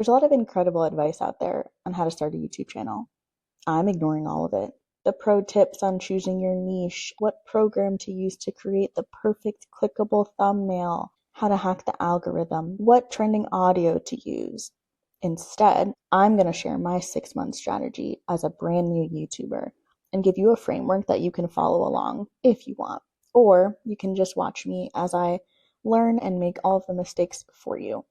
There's a lot of incredible advice out there on how to start a YouTube channel. I'm ignoring all of it. The pro tips on choosing your niche, what program to use to create the perfect clickable thumbnail, how to hack the algorithm, what trending audio to use. Instead, I'm going to share my 6-month strategy as a brand new YouTuber and give you a framework that you can follow along if you want. Or you can just watch me as I learn and make all of the mistakes for you.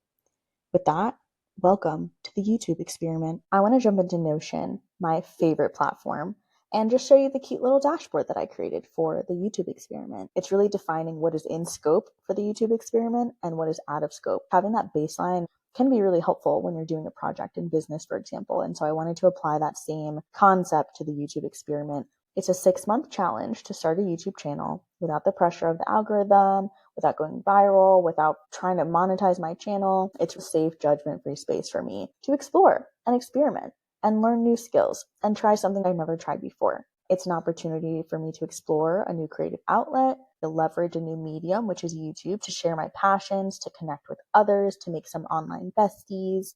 With that, welcome to the YouTube experiment. I want to jump into Notion, my favorite platform, and just show you the cute little dashboard that I created for the YouTube experiment. It's really defining what is in scope for the YouTube experiment and what is out of scope. Having that baseline can be really helpful when you're doing a project in business, for example. And so I wanted to apply that same concept to the YouTube experiment. It's a 6-month challenge to start a YouTube channel without the pressure of the algorithm, without going viral, without trying to monetize my channel. It's a safe, judgment-free space for me to explore and experiment and learn new skills and try something I've never tried before. It's an opportunity for me to explore a new creative outlet, to leverage a new medium, which is YouTube, to share my passions, to connect with others, to make some online besties.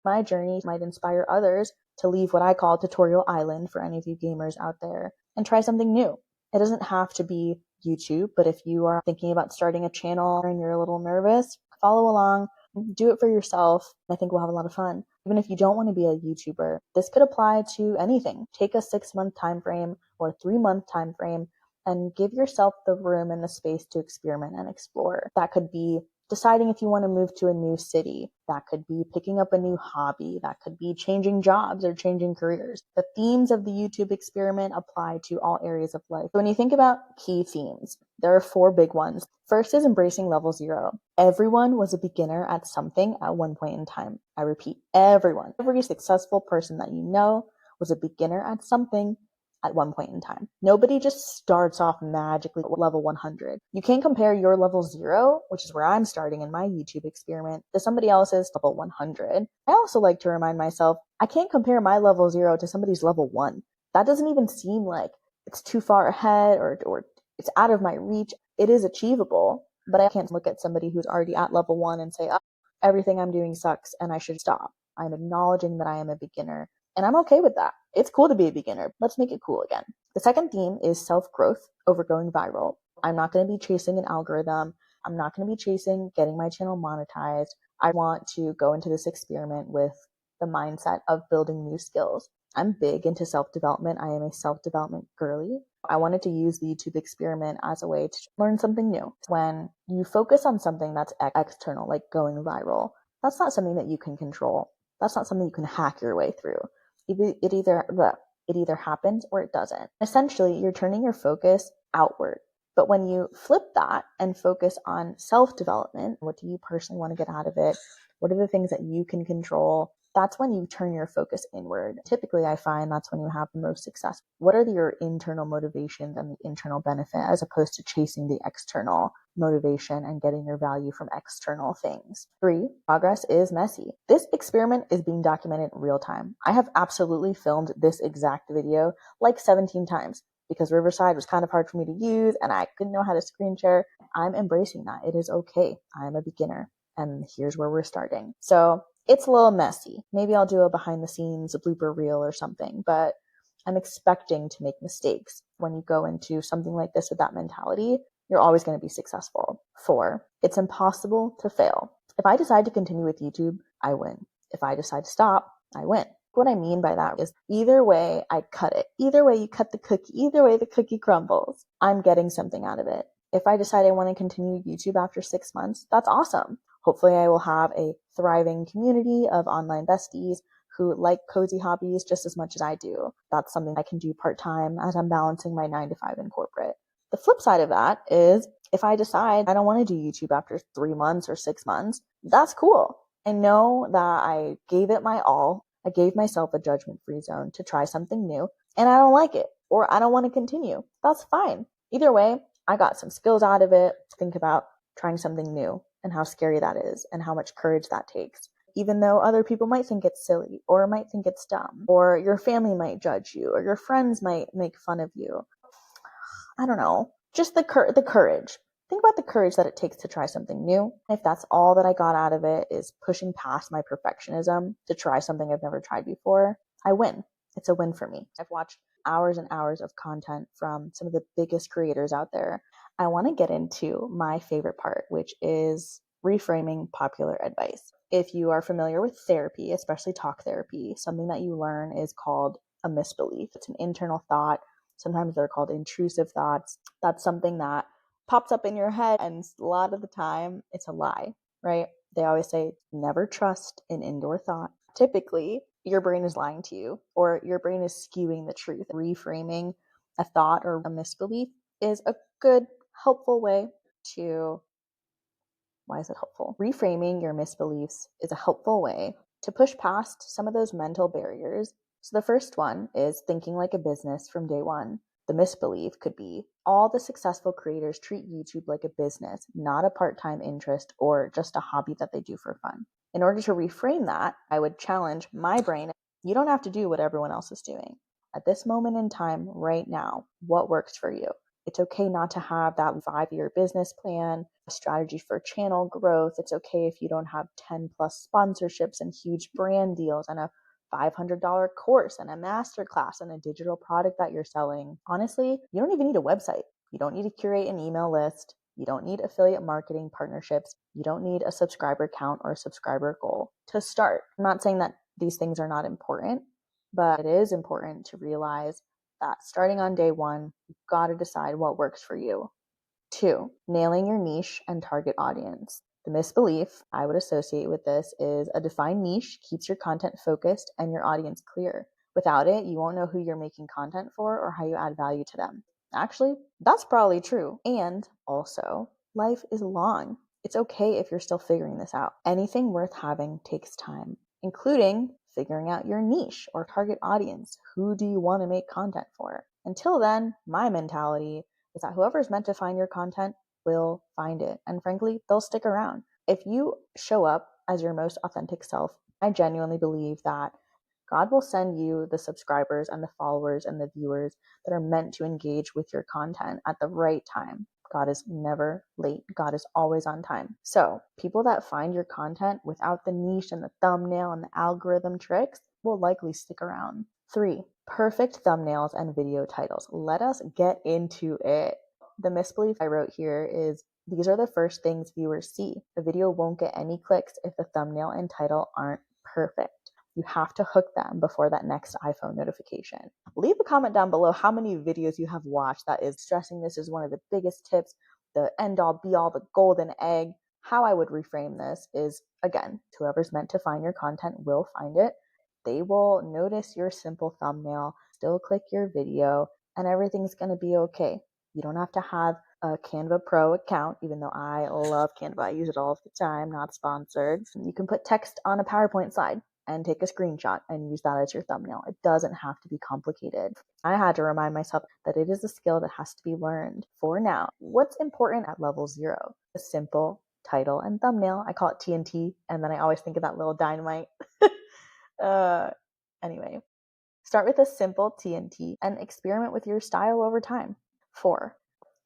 My journey might inspire others to leave what I call tutorial island for any of you gamers out there and try something new. It doesn't have to be YouTube, but if you are thinking about starting a channel and you're a little nervous, follow along, do it for yourself. I think we'll have a lot of fun. Even if you don't want to be a YouTuber, this could apply to anything. Take a 6-month time frame or a 3-month time frame and give yourself the room and the space to experiment and explore. That could be deciding if you want to move to a new city. That could be picking up a new hobby. That could be changing jobs or changing careers. The themes of the YouTube experiment apply to all areas of life. So when you think about key themes, there are 4 big ones. First is embracing level 0. Everyone was a beginner at something at one point in time. I repeat, everyone. Every successful person that you know was a beginner at something at one point in time. Nobody just starts off magically at level 100. You can't compare your level 0, which is where I'm starting in my YouTube experiment, to somebody else's level 100. I also like to remind myself, I can't compare my level 0 to somebody's level 1. That doesn't even seem like it's too far ahead or it's out of my reach. It is achievable, but I can't look at somebody who's already at level 1 and say, oh, everything I'm doing sucks and I should stop. I'm acknowledging that I am a beginner. And I'm okay with that. It's cool to be a beginner. Let's make it cool again. The second theme is self-growth over going viral. I'm not going to be chasing an algorithm. I'm not going to be chasing getting my channel monetized. I want to go into this experiment with the mindset of building new skills. I'm big into self-development. I am a self-development girly. I wanted to use the YouTube experiment as a way to learn something new. When you focus on something that's external, like going viral, that's not something that you can control. That's not something you can hack your way through. It either happens or it doesn't. Essentially, you're turning your focus outward. But when you flip that and focus on self-development, what do you personally want to get out of it? What are the things that you can control? That's when you turn your focus inward. Typically, I find that's when you have the most success. What are your internal motivations and the internal benefit as opposed to chasing the external motivation and getting your value from external things? 3, progress is messy. This experiment is being documented in real time. I have absolutely filmed this exact video like 17 times because Riverside was kind of hard for me to use and I couldn't know how to screen share. I'm embracing that. It is okay. I'm a beginner and here's where we're starting. So it's a little messy. Maybe I'll do a behind the scenes, a blooper reel or something, but I'm expecting to make mistakes. When you go into something like this with that mentality, you're always going to be successful. 4, it's impossible to fail. If I decide to continue with YouTube, I win. If I decide to stop, I win. What I mean by that is either way, I cut it. Either way, you cut the cookie. Either way, the cookie crumbles. I'm getting something out of it. If I decide I want to continue YouTube after 6 months, that's awesome. Hopefully I will have a thriving community of online besties who like cozy hobbies just as much as I do. That's something I can do part-time as I'm balancing my 9 to 5 in corporate. The flip side of that is if I decide I don't want to do YouTube after 3 months or 6 months, that's cool. I know that I gave it my all. I gave myself a judgment-free zone to try something new and I don't like it or I don't want to continue. That's fine. Either way, I got some skills out of it. Think about trying something new and how scary that is and how much courage that takes. Even though other people might think it's silly or might think it's dumb or your family might judge you or your friends might make fun of you. I don't know, just the courage. think about the courage that it takes to try something new. If that's all that I got out of it is pushing past my perfectionism to try something I've never tried before, I win. It's a win for me. I've watched hours and hours of content from some of the biggest creators out there. I want to get into my favorite part, which is reframing popular advice. If you are familiar with therapy, especially talk therapy, something that you learn is called a misbelief. It's an internal thought. Sometimes they're called intrusive thoughts. That's something that pops up in your head, and a lot of the time it's a lie, right? They always say never trust an indoor thought. Typically, your brain is lying to you, or your brain is skewing the truth. Reframing a thought or a misbelief is a good, helpful way to why is it helpful? Reframing your misbeliefs is a helpful way to push past some of those mental barriers. So the first one is thinking like a business from day one. The misbelief could be all the successful creators treat YouTube like a business, not a part-time interest or just a hobby that they do for fun. In order to reframe that, I would challenge my brain. You don't have to do what everyone else is doing. At this moment in time, right now, what works for you? It's okay not to have that 5-year business plan, a strategy for channel growth. It's okay if you don't have 10 plus sponsorships and huge brand deals and a $500 course and a masterclass and a digital product that you're selling. Honestly, you don't even need a website. You don't need to curate an email list. You don't need affiliate marketing partnerships. You don't need a subscriber count or a subscriber goal to start. I'm not saying that these things are not important, but it is important to realize that starting on day one, you've got to decide what works for you. 2, nailing your niche and target audience. The misbelief I would associate with this is a defined niche keeps your content focused and your audience clear. Without it, you won't know who you're making content for or how you add value to them. Actually, that's probably true. And also, life is long. It's okay if you're still figuring this out. Anything worth having takes time, including figuring out your niche or target audience. Who do you want to make content for? Until then, my mentality is that whoever's meant to find your content will find it. And frankly, they'll stick around. If you show up as your most authentic self, I genuinely believe that God will send you the subscribers and the followers and the viewers that are meant to engage with your content at the right time. God is never late. God is always on time. So people that find your content without the niche and the thumbnail and the algorithm tricks will likely stick around. 3, perfect thumbnails and video titles. Let us get into it. The misbelief I wrote here is these are the first things viewers see. A video won't get any clicks if the thumbnail and title aren't perfect. You have to hook them before that next iPhone notification. Leave a comment down below how many videos you have watched that is stressing this is one of the biggest tips, the end all be all, the golden egg. How I would reframe this is, again, whoever's meant to find your content will find it. They will notice your simple thumbnail, still click your video, and everything's going to be okay. You don't have to have a Canva Pro account, even though I love Canva. I use it all the time, not sponsored. You can put text on a PowerPoint slide and take a screenshot and use that as your thumbnail. It doesn't have to be complicated. I had to remind myself that it is a skill that has to be learned. For now, what's important at level 0? A simple title and thumbnail. I call it TNT, and then I always think of that little dynamite. Anyway, start with a simple TNT and experiment with your style over time. 4,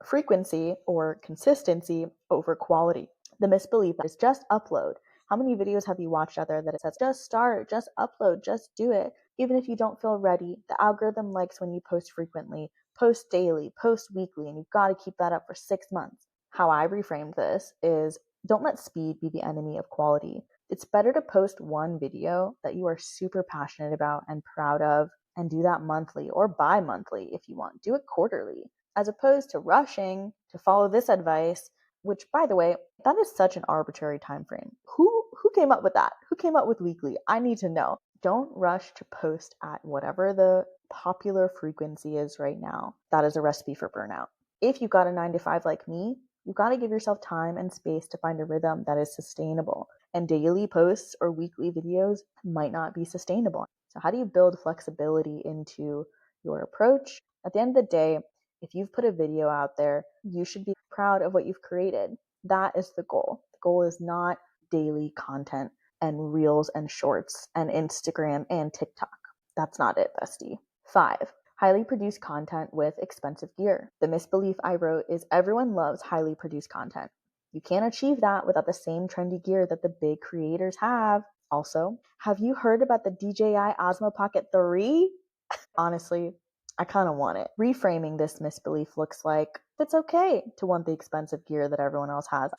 frequency or consistency over quality. The misbelief is just upload. How many videos have you watched out there that it says, just start, just upload, just do it? Even if you don't feel ready, the algorithm likes when you post frequently, post daily, post weekly, and you've got to keep that up for 6 months. How I reframed this is don't let speed be the enemy of quality. It's better to post one video that you are super passionate about and proud of and do that monthly or bi-monthly if you want. Do it quarterly, as opposed to rushing to follow this advice, which, by the way, that is such an arbitrary time frame. Who came up with that? Who came up with weekly? I need to know. Don't rush to post at whatever the popular frequency is right now. That is a recipe for burnout. If you've got a 9 to 5 like me, you've got to give yourself time and space to find a rhythm that is sustainable. And daily posts or weekly videos might not be sustainable. So how do you build flexibility into your approach? At the end of the day, if you've put a video out there, you should be proud of what you've created. That is the goal. The goal is not daily content and reels and shorts and Instagram and TikTok. That's not it, bestie. 5, Highly produced content with expensive gear. The misbelief I wrote is everyone loves highly produced content. You can't achieve that without the same trendy gear that the big creators have. Also, have you heard about the DJI Osmo Pocket 3? Honestly, I kind of want it. Reframing this misbelief looks like it's okay to want the expensive gear that everyone else has,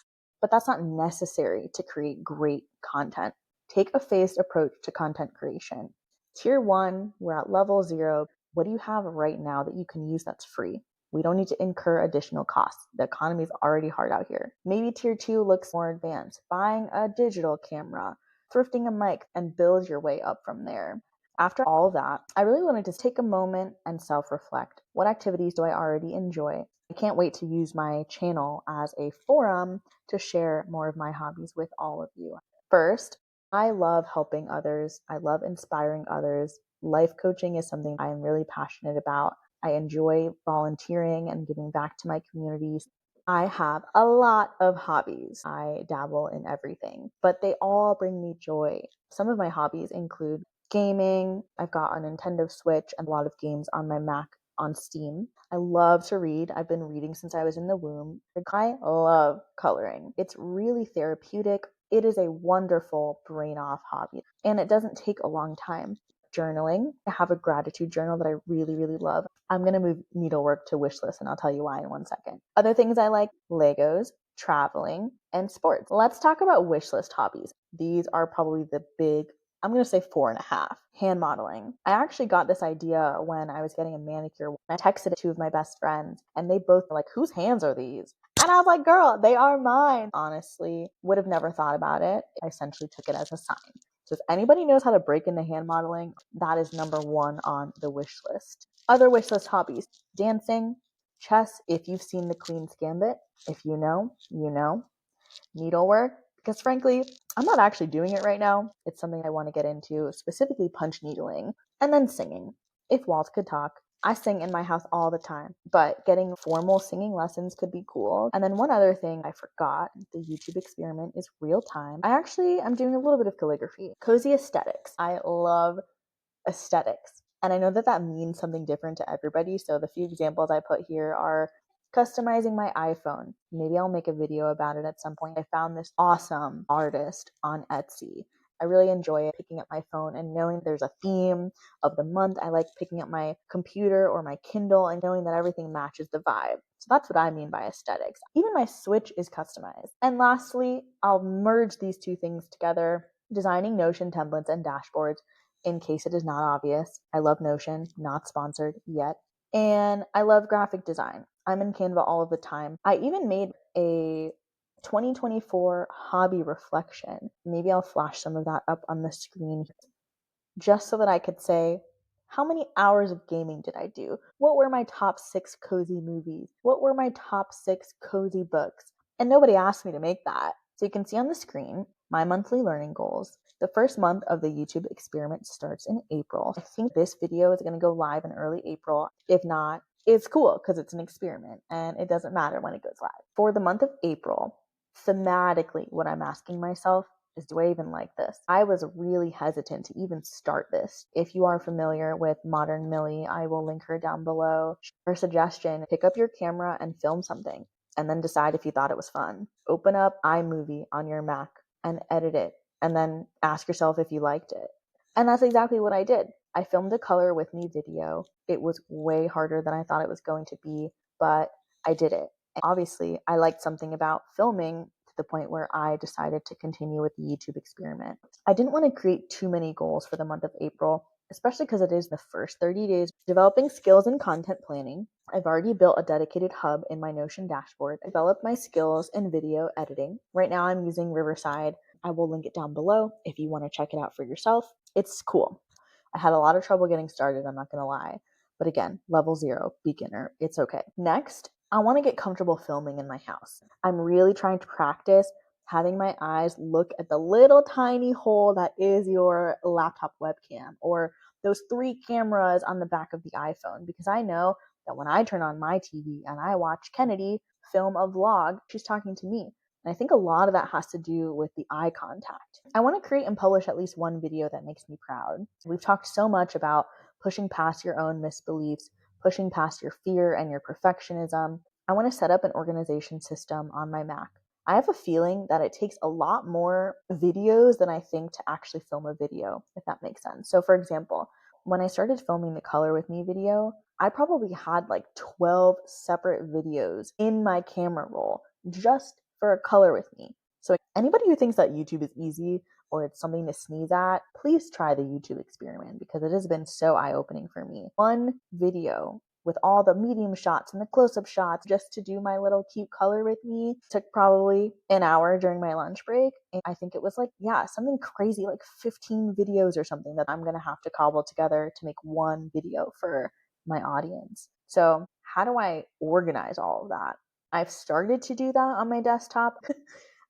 but that's not necessary to create great content. Take a phased approach to content creation. Tier 1, we're at level 0. What do you have right now that you can use that's free? We don't need to incur additional costs. The economy is already hard out here. Maybe tier 2 looks more advanced. Buying a digital camera, thrifting a mic, and build your way up from there. After all of that, I really wanted to take a moment and self-reflect. What activities do I already enjoy? I can't wait to use my channel as a forum to share more of my hobbies with all of you. First, I love helping others. I love inspiring others. Life coaching is something I'm really passionate about. I enjoy volunteering and giving back to my communities. I have a lot of hobbies. I dabble in everything, but they all bring me joy. Some of my hobbies include gaming. I've got a Nintendo Switch and a lot of games on my Mac on Steam. I love to read. I've been reading since I was in the womb. I love coloring. It's really therapeutic. It is a wonderful brain off hobby, and it doesn't take a long time. Journaling. I have a gratitude journal that I really, really love. I'm going to move needlework to wish list, and I'll tell you why in one second. Other things I like: Legos, traveling, and sports. Let's talk about wish list hobbies. These are probably the big, I'm going to say 4.5. Hand modeling. I actually got this idea when I was getting a manicure. I texted it to two of my best friends, and they both were like, whose hands are these? And I was like, girl, they are mine. Honestly, would have never thought about it. I essentially took it as a sign. So if anybody knows how to break into hand modeling, that is number 1 on the wish list. Other wish list hobbies: dancing, chess, if you've seen The Queen's Gambit. If you know, you know. Needlework, because frankly, I'm not actually doing it right now. It's something I want to get into, specifically punch needling. And then singing. If walls could talk, I sing in my house all the time, but getting formal singing lessons could be cool. And then one other thing I forgot, the YouTube experiment is real time. I'm doing a little bit of calligraphy. Cozy aesthetics. I love aesthetics. And I know that that means something different to everybody. So the few examples I put here are customizing my iPhone. Maybe I'll make a video about it at some point. I found this awesome artist on Etsy. I really enjoy it, picking up my phone and knowing there's a theme of the month. I like picking up my computer or my Kindle and knowing that everything matches the vibe. So that's what I mean by aesthetics. Even my Switch is customized. And lastly, I'll merge these two things together: designing Notion templates and dashboards, in case it is not obvious. I love Notion, not sponsored yet. And I love graphic design. I'm in Canva all of the time. I even made a 2024 hobby reflection. Maybe I'll flash some of that up on the screen just so that I could say, how many hours of gaming did I do? What were my top 6 cozy movies? What were my top 6 cozy books? And nobody asked me to make that. So you can see on the screen my monthly learning goals. The first month of the YouTube experiment starts in April. I think this video is going to go live in early April. If not, it's cool because it's an experiment and it doesn't matter when it goes live. For the month of April, thematically, what I'm asking myself is, do I even like this? I was really hesitant to even start this. If you are familiar with Modern Millie, I will link her down below. Her suggestion: pick up your camera and film something, and then decide if you thought it was fun. Open up iMovie on your Mac and edit it, and then ask yourself if you liked it. And that's exactly what I did. I filmed a color with me video. It was way harder than I thought it was going to be, but I did it. And obviously, I liked something about filming to the point where I decided to continue with the YouTube experiment. I didn't want to create too many goals for the month of April, especially because it is the first 30 days. Developing skills in content planning. I've already built a dedicated hub in my Notion dashboard. I developed my skills in video editing. Right now I'm using Riverside. I will link it down below if you want to check it out for yourself. It's cool. I had a lot of trouble getting started, I'm not going to lie. But again, level 0, beginner, it's okay. Next, I want to get comfortable filming in my house. I'm really trying to practice having my eyes look at the little tiny hole that is your laptop webcam, or those 3 cameras on the back of the iPhone, because I know that when I turn on my TV and I watch Kennedy film a vlog, she's talking to me. And I think a lot of that has to do with the eye contact. I want to create and publish at least one video that makes me proud. We've talked so much about pushing past your own misbeliefs, pushing past your fear and your perfectionism. I want to set up an organization system on my Mac. I have a feeling that it takes a lot more videos than I think to actually film a video, if that makes sense. So for example, when I started filming the Color With Me video, I probably had like 12 separate videos in my camera roll just for a Color With Me. So anybody who thinks that YouTube is easy or it's something to sneeze at, please try the YouTube experiment because it has been so eye-opening for me. One video with all the medium shots and the close-up shots just to do my little cute Color With Me took probably an hour during my lunch break. And I think it was like, something crazy, like 15 videos or something that I'm going to have to cobble together to make one video for my audience. So how do I organize all of that? I've started to do that on my desktop.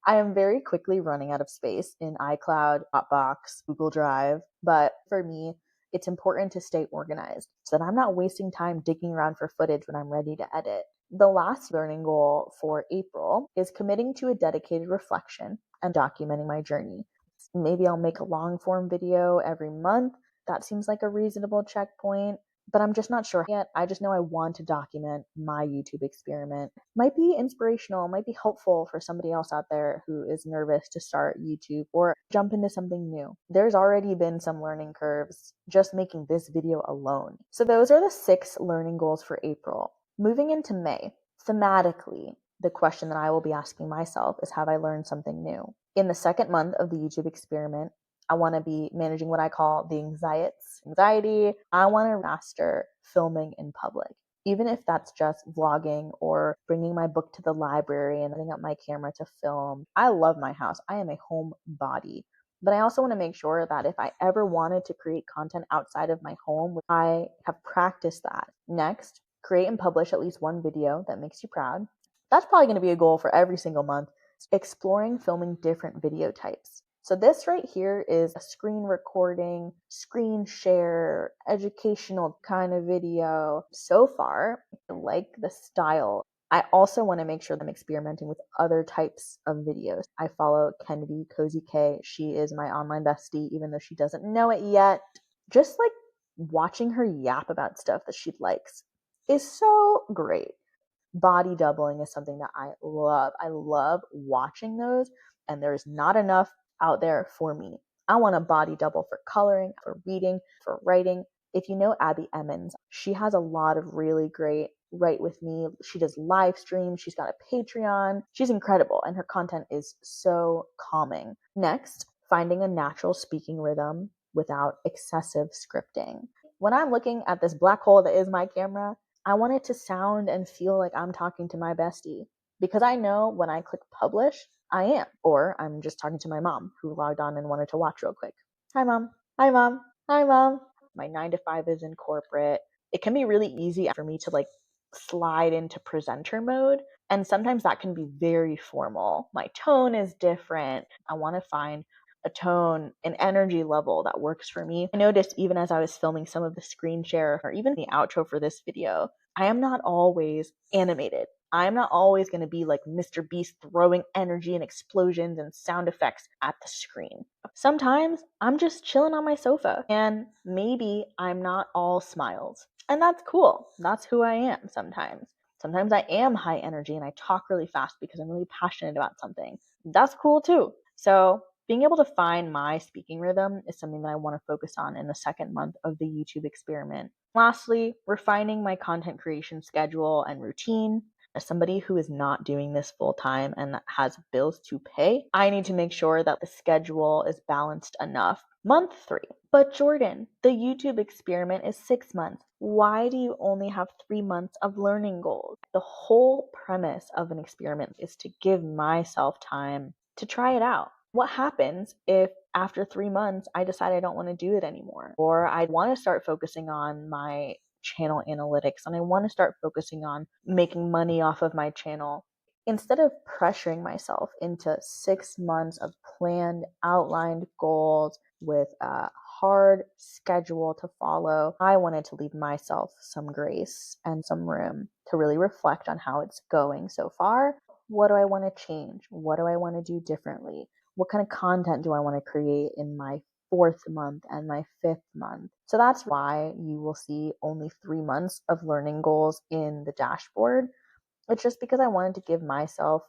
I am very quickly running out of space in iCloud, Dropbox, Google Drive, but for me, it's important to stay organized so that I'm not wasting time digging around for footage when I'm ready to edit. The last learning goal for April is committing to a dedicated reflection and documenting my journey. Maybe I'll make a long form video every month. That seems like a reasonable checkpoint, but I'm just not sure yet. I just know I want to document my YouTube experiment. Might be inspirational, might be helpful for somebody else out there who is nervous to start YouTube or jump into something new. There's already been some learning curves just making this video alone. So those are the 6 learning goals for April. Moving into May, thematically, the question that I will be asking myself is, have I learned something new? In the second month of the YouTube experiment, I want to be managing what I call the anxiety. I want to master filming in public, even if that's just vlogging or bringing my book to the library and setting up my camera to film. I love my house. I am a homebody. But I also want to make sure that if I ever wanted to create content outside of my home, I have practiced that. Next, create and publish at least one video that makes you proud. That's probably going to be a goal for every single month. Exploring filming different video types. So this right here is a screen recording, screen share, educational kind of video. So far, I like the style. I also want to make sure that I'm experimenting with other types of videos. I follow Kennedy Cozy K. She is my online bestie, even though she doesn't know it yet. Just like watching her yap about stuff that she likes is so great. Body doubling is something that I love. I love watching those, and there's not enough out there for me. I want a body double for coloring, for reading, for writing. If you know Abby Emmons, she has a lot of really great Write With Me. She does live streams. She's got a Patreon. She's incredible, and her content is so calming. Next, finding a natural speaking rhythm without excessive scripting. When I'm looking at this black hole that is my camera, I want it to sound and feel like I'm talking to my bestie, because I know when I click publish, I am. Or I'm just talking to my mom who logged on and wanted to watch real quick. Hi, mom. Hi, mom. Hi, mom. My 9 to 5 is in corporate. It can be really easy for me to like slide into presenter mode. And sometimes that can be very formal. My tone is different. I want to find a tone, an energy level that works for me. I noticed even as I was filming some of the screen share or even the outro for this video, I am not always animated. I'm not always going to be like Mr. Beast throwing energy and explosions and sound effects at the screen. Sometimes I'm just chilling on my sofa and maybe I'm not all smiles. And that's cool. That's who I am sometimes. Sometimes I am high energy and I talk really fast because I'm really passionate about something. That's cool too. So being able to find my speaking rhythm is something that I want to focus on in the second month of the YouTube experiment. Lastly, refining my content creation schedule and routine. As somebody who is not doing this full time and has bills to pay, I need to make sure that the schedule is balanced enough. Month 3. But Jordan, the YouTube experiment is 6 months. Why do you only have 3 months of learning goals? The whole premise of an experiment is to give myself time to try it out. What happens if after 3 months I decide I don't want to do it anymore? Or I want to start focusing on my channel analytics and I want to start focusing on making money off of my channel. Instead of pressuring myself into 6 months of planned, outlined goals with a hard schedule to follow, I wanted to leave myself some grace and some room to really reflect on how it's going so far. What do I want to change? What do I want to do differently? What kind of content do I want to create in my 4th month and my 5th month. So that's why you will see only 3 months of learning goals in the dashboard. It's just because I wanted to give myself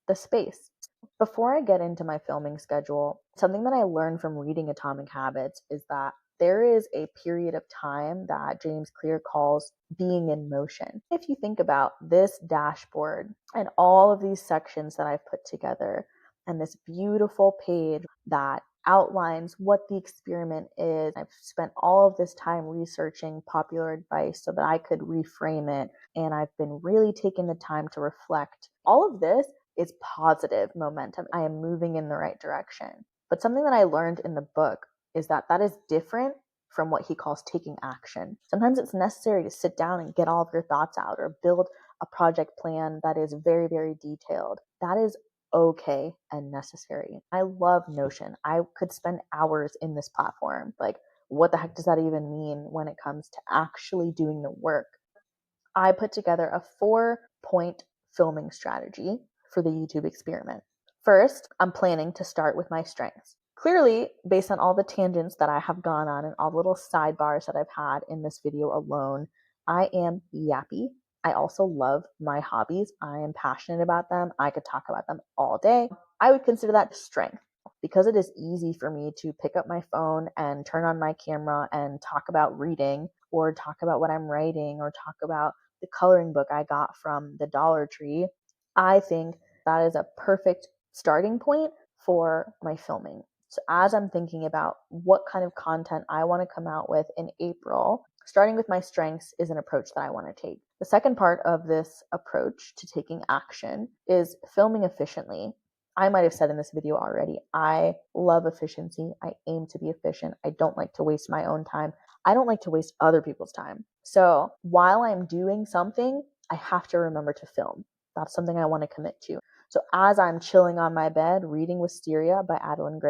the space. Before I get into my filming schedule, something that I learned from reading Atomic Habits is that there is a period of time that James Clear calls being in motion. If you think about this dashboard and all of these sections that I've put together, and this beautiful page that outlines what the experiment is, I've spent all of this time researching popular advice so that I could reframe it, and I've been really taking the time to reflect. All of this is positive momentum. I am moving in the right direction. But something that I learned in the book is that that is different from what he calls taking action. Sometimes it's necessary to sit down and get all of your thoughts out or build a project plan that is very, very detailed. That is okay and necessary. I love Notion. I could spend hours in this platform. Like, what the heck does that even mean when it comes to actually doing the work? I put together a 4-point filming strategy for the YouTube experiment. First, I'm planning to start with my strengths. Clearly, based on all the tangents that I have gone on and all the little sidebars that I've had in this video alone, I am yappy. I also love my hobbies. I am passionate about them. I could talk about them all day. I would consider that strength because it is easy for me to pick up my phone and turn on my camera and talk about reading or talk about what I'm writing or talk about the coloring book I got from the Dollar Tree. I think that is a perfect starting point for my filming. So as I'm thinking about what kind of content I want to come out with in April, starting with my strengths is an approach that I want to take. The second part of this approach to taking action is filming efficiently. I might have said in this video already, I love efficiency. I aim to be efficient. I don't like to waste my own time. I don't like to waste other people's time. So while I'm doing something, I have to remember to film. That's something I want to commit to. So as I'm chilling on my bed, reading Wisteria by Adalyn,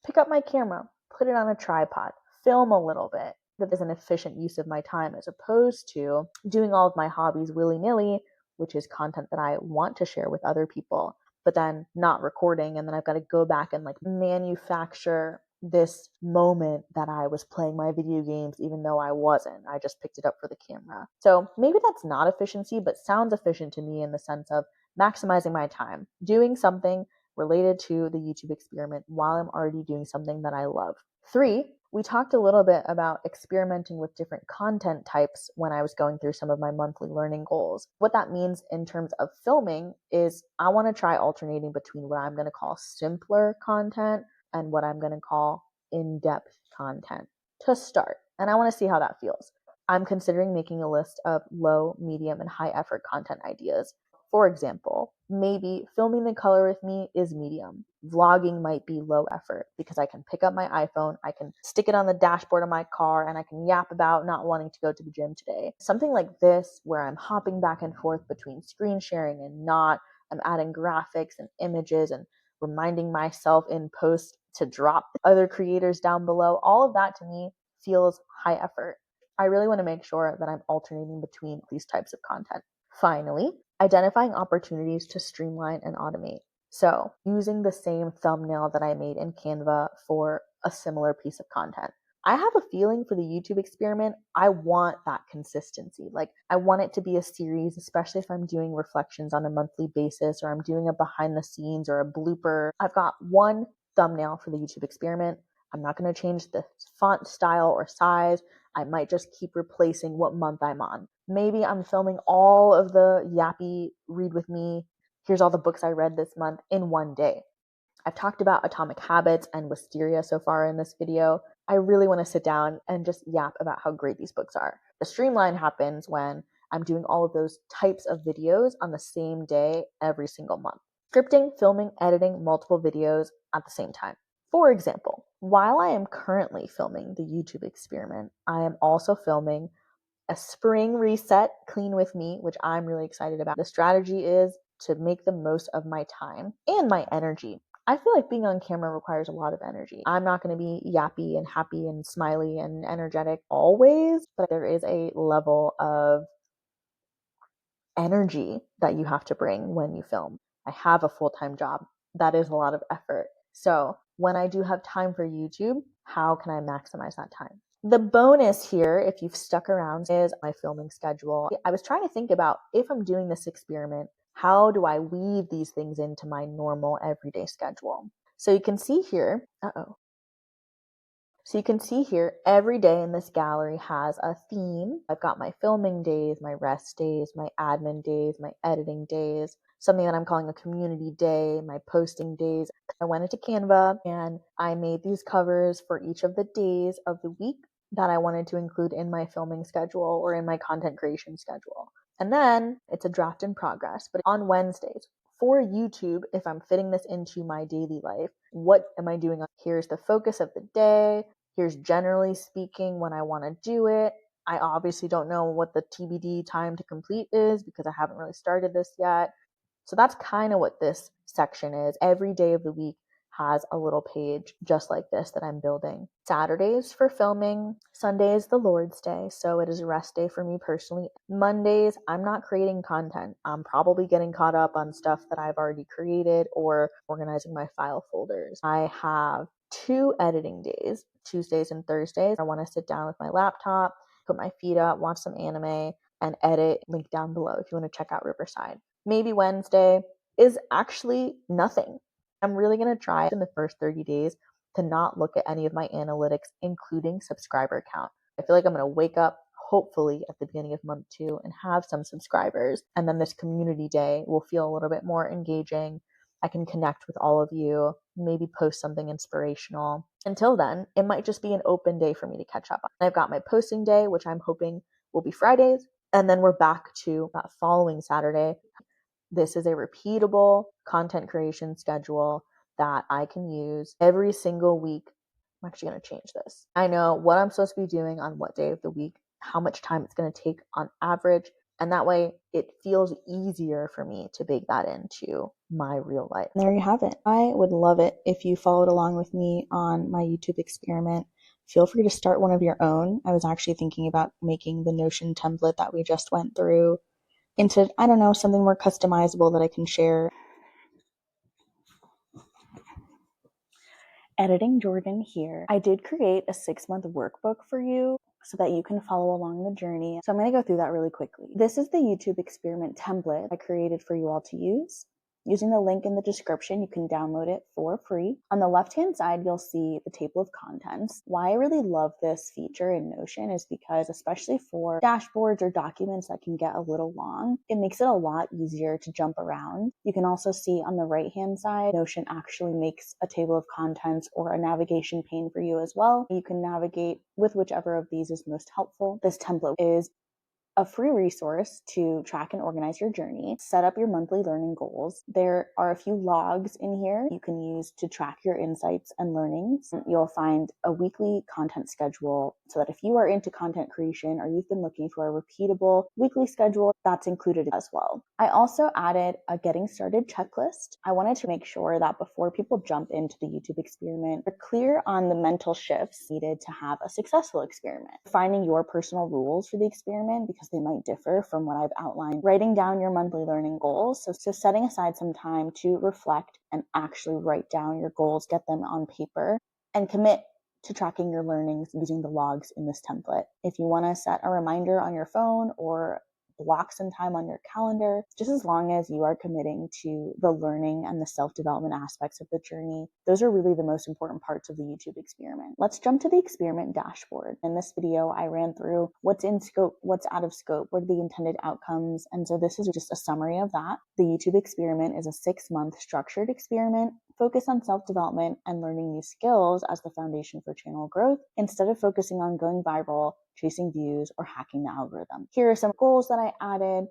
pick up my camera, put it on a tripod, film a little bit. That is an efficient use of my time as opposed to doing all of my hobbies willy-nilly, which is content that I want to share with other people, but then not recording. And then I've got to go back and like manufacture this moment that I was playing my video games, even though I wasn't. I just picked it up for the camera. So maybe that's not efficiency, but sounds efficient to me in the sense of maximizing my time, doing something related to the YouTube experiment while I'm already doing something that I love. 3, we talked a little bit about experimenting with different content types when I was going through some of my monthly learning goals. What that means in terms of filming is I want to try alternating between what I'm going to call simpler content and what I'm going to call in-depth content to start. And I want to see how that feels. I'm considering making a list of low, medium, and high effort content ideas. For example, maybe filming the color with me is medium. Vlogging might be low effort because I can pick up my iPhone, I can stick it on the dashboard of my car, and I can yap about not wanting to go to the gym today. Something like this where I'm hopping back and forth between screen sharing and not. I'm adding graphics and images and reminding myself in post to drop other creators down below. All of that to me feels high effort. I really want to make sure that I'm alternating between these types of content. Finally, identifying opportunities to streamline and automate. So using the same thumbnail that I made in Canva for a similar piece of content. I have a feeling for the YouTube experiment, I want that consistency. Like I want it to be a series, especially if I'm doing reflections on a monthly basis or I'm doing a behind the scenes or a blooper. I've got one thumbnail for the YouTube experiment. I'm not going to change the font style or size. I might just keep replacing what month I'm on. Maybe I'm filming all of the Yappy read with me. Here's all the books I read this month in one day. I've talked about Atomic Habits and Wisteria so far in this video. I really want to sit down and just yap about how great these books are. The streamline happens when I'm doing all of those types of videos on the same day every single month. Scripting, filming, editing multiple videos at the same time. For example, while I am currently filming the YouTube experiment, I am also filming a spring reset clean with me, which I'm really excited about. The strategy is to make the most of my time and my energy. I feel like being on camera requires a lot of energy. I'm not going to be yappy and happy and smiley and energetic always, but there is a level of energy that you have to bring when you film. I have a full-time job. That is a lot of effort. So when I do have time for YouTube, how can I maximize that time? The bonus here, if you've stuck around, is my filming schedule. I was trying to think about, if I'm doing this experiment, how do I weave these things into my normal everyday schedule? So you can see here, So you can see here, every day in this gallery has a theme. I've got my filming days, my rest days, my admin days, my editing days, something that I'm calling a community day, my posting days. I went into Canva and I made these covers for each of the days of the week that I wanted to include in my filming schedule or in my content creation schedule. And then it's a draft in progress, but on Wednesdays, for YouTube, if I'm fitting this into my daily life, what am I doing? Here's the focus of the day. Here's generally speaking when I want to do it. I obviously don't know what the TBD time to complete is because I haven't really started this yet. So that's kind of what this section is. Every day of the week has a little page just like this that I'm building. Saturdays for filming, Sunday is the Lord's Day, so it is a rest day for me personally. Mondays, I'm not creating content. I'm probably getting caught up on stuff that I've already created or organizing my file folders. I have 2 editing days, Tuesdays and Thursdays. I want to sit down with my laptop, put my feet up, watch some anime, and edit. Link down below if you want to check out Riverside. Maybe Wednesday is actually nothing. I'm really going to try in the first 30 days to not look at any of my analytics, including subscriber count. I feel like I'm going to wake up, hopefully, at the beginning of month 2 and have some subscribers. And then this community day will feel a little bit more engaging. I can connect with all of you, maybe post something inspirational. Until then, it might just be an open day for me to catch up on. I've got my posting day, which I'm hoping will be Fridays. And then we're back to that following Saturday. This is a repeatable content creation schedule that I can use every single week. I'm actually going to change this. I know what I'm supposed to be doing on what day of the week, how much time it's going to take on average, and that way it feels easier for me to bake that into my real life. And there you have it. I would love it if you followed along with me on my YouTube experiment. Feel free to start one of your own. I was actually thinking about making the Notion template that we just went through into, I don't know, something more customizable that I can share. Editing Jordan here. I did create a 6-month workbook for you so that you can follow along the journey. So I'm going to go through that really quickly. This is the YouTube experiment template I created for you all to use. Using the link in the description, you can download it for free. On the left-hand side, you'll see the table of contents. Why I really love this feature in Notion is because, especially for dashboards or documents that can get a little long, it makes it a lot easier to jump around. You can also see on the right-hand side, Notion actually makes a table of contents or a navigation pane for you as well. You can navigate with whichever of these is most helpful. This template is a free resource to track and organize your journey, set up your monthly learning goals. There are a few logs in here you can use to track your insights and learnings. You'll find a weekly content schedule so that if you are into content creation or you've been looking for a repeatable weekly schedule, that's included as well. I also added a getting started checklist. I wanted to make sure that before people jump into the YouTube experiment, they're clear on the mental shifts needed to have a successful experiment. Finding your personal rules for the experiment, because they might differ from what I've outlined. Writing down your monthly learning goals. So setting aside some time to reflect and actually write down your goals, get them on paper, and commit to tracking your learnings using the logs in this template. If you want to set a reminder on your phone or block some time on your calendar, just as long as you are committing to the learning and the self-development aspects of the journey. Those are really the most important parts of the YouTube experiment. Let's jump to the experiment dashboard. In this video, I ran through what's in scope, what's out of scope, what are the intended outcomes, and so this is just a summary of that. The YouTube experiment is a 6-month structured experiment focused on self-development and learning new skills as the foundation for channel growth, instead of focusing on going viral, chasing views, or hacking the algorithm. Here are some goals that I added.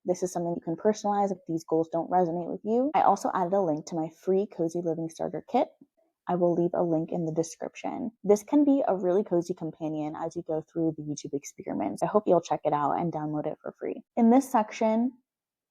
This is something you can personalize if these goals don't resonate with you. I also added a link to my free Cozy Living Starter Kit. I will leave a link in the description. This can be a really cozy companion as you go through the YouTube experiments. I hope you'll check it out and download it for free. In this section,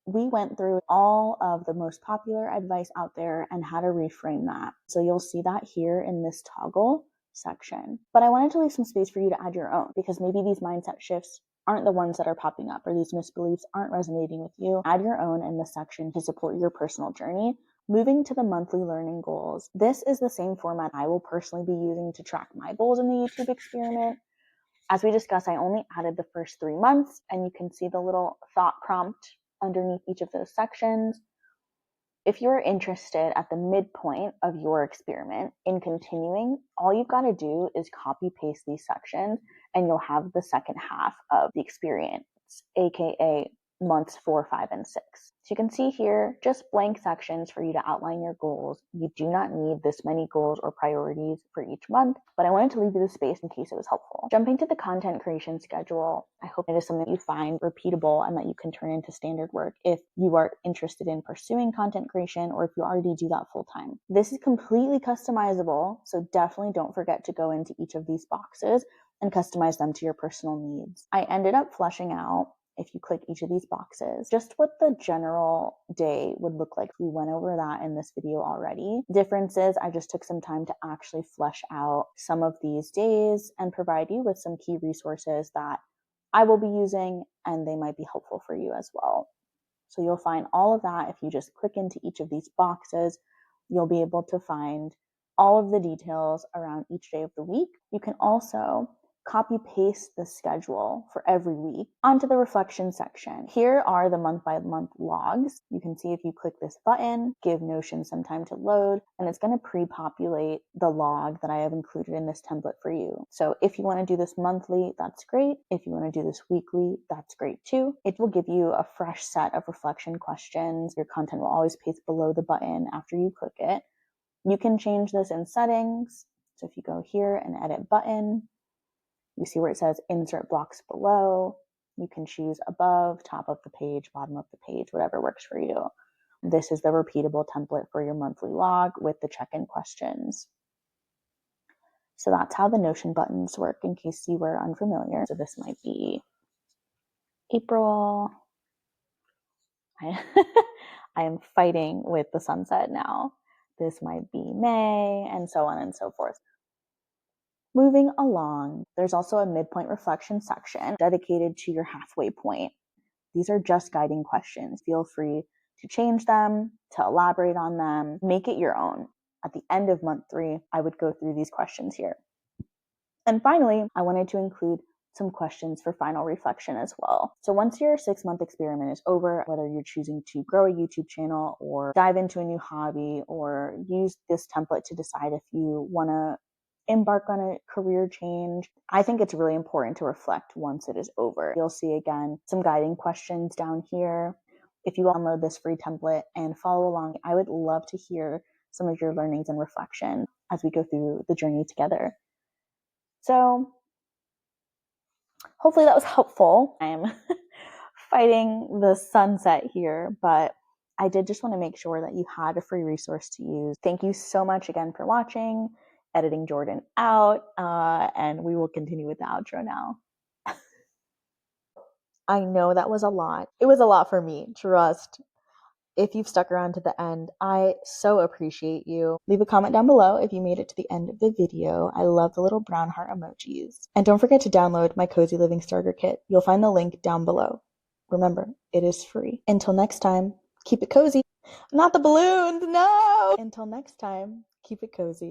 we went through all of the most popular advice out there and how to reframe that. So you'll see that here in this toggle section. But I wanted to leave some space for you to add your own, because maybe these mindset shifts aren't the ones that are popping up, or these misbeliefs aren't resonating with you. Add your own in this section to support your personal journey Moving to the monthly learning goals. This is the same format I will personally be using to track my goals in the YouTube experiment. As we discussed, I only added the first 3 months, and you can see the little thought prompt underneath each of those sections. If you're interested at the midpoint of your experiment in continuing, all you've got to do is copy paste these sections and you'll have the second half of the experience, aka months 4, 5, and 6. So you can see here just blank sections for you to outline your goals. You do not need this many goals or priorities for each month, but I wanted to leave you the space in case it was helpful. Jumping to the content creation schedule, I hope it is something you find repeatable and that you can turn into standard work if you are interested in pursuing content creation or if you already do that full time. This is completely customizable, so definitely don't forget to go into each of these boxes and customize them to your personal needs. I ended up fleshing out, if you click each of these boxes, just what the general day would look like. We went over that in this video already. Differences, I just took some time to actually flesh out some of these days and provide you with some key resources that I will be using, and they might be helpful for you as well. So you'll find all of that if you just click into each of these boxes. You'll be able to find all of the details around each day of the week. You can also copy paste the schedule for every week onto the reflection section. Here are the month by month logs. You can see if you click this button, give Notion some time to load, and it's going to pre-populate the log that I have included in this template for you. So if you want to do this monthly, that's great. If you want to do this weekly, that's great too. It will give you a fresh set of reflection questions. Your content will always paste below the button after you click it. You can change this in settings. So if you go here and edit button, you see where it says insert blocks below. You can choose above, top of the page, bottom of the page, whatever works for you. This is the repeatable template for your monthly log with the check-in questions. So that's how the Notion buttons work in case you were unfamiliar. So this might be April. I am fighting with the sunset now. This might be May, and so on and so forth. Moving along, there's also a midpoint reflection section dedicated to your halfway point. These are just guiding questions. Feel free to change them, to elaborate on them, make it your own. At the end of month 3, I would go through these questions here. And finally, I wanted to include some questions for final reflection as well. So once your 6-month experiment is over, whether you're choosing to grow a YouTube channel or dive into a new hobby or use this template to decide if you want to embark on a career change, I think it's really important to reflect once it is over. You'll see again some guiding questions down here. If you download this free template and follow along, I would love to hear some of your learnings and reflection as we go through the journey together. So hopefully that was helpful. I'm fighting the sunset here, but I did just want to make sure that you had a free resource to use. Thank you so much again for watching. Editing Jordan out, and we will continue with the outro now. I know that was a lot. It was a lot for me, trust. If you've stuck around to the end, I so appreciate you. Leave a comment down below if you made it to the end of the video. I love the little brown heart emojis. And don't forget to download my Cozy Living Starter Kit. You'll find the link down below. Remember, it is free. Until next time, keep it cozy. Not the balloons, no! Until next time, keep it cozy.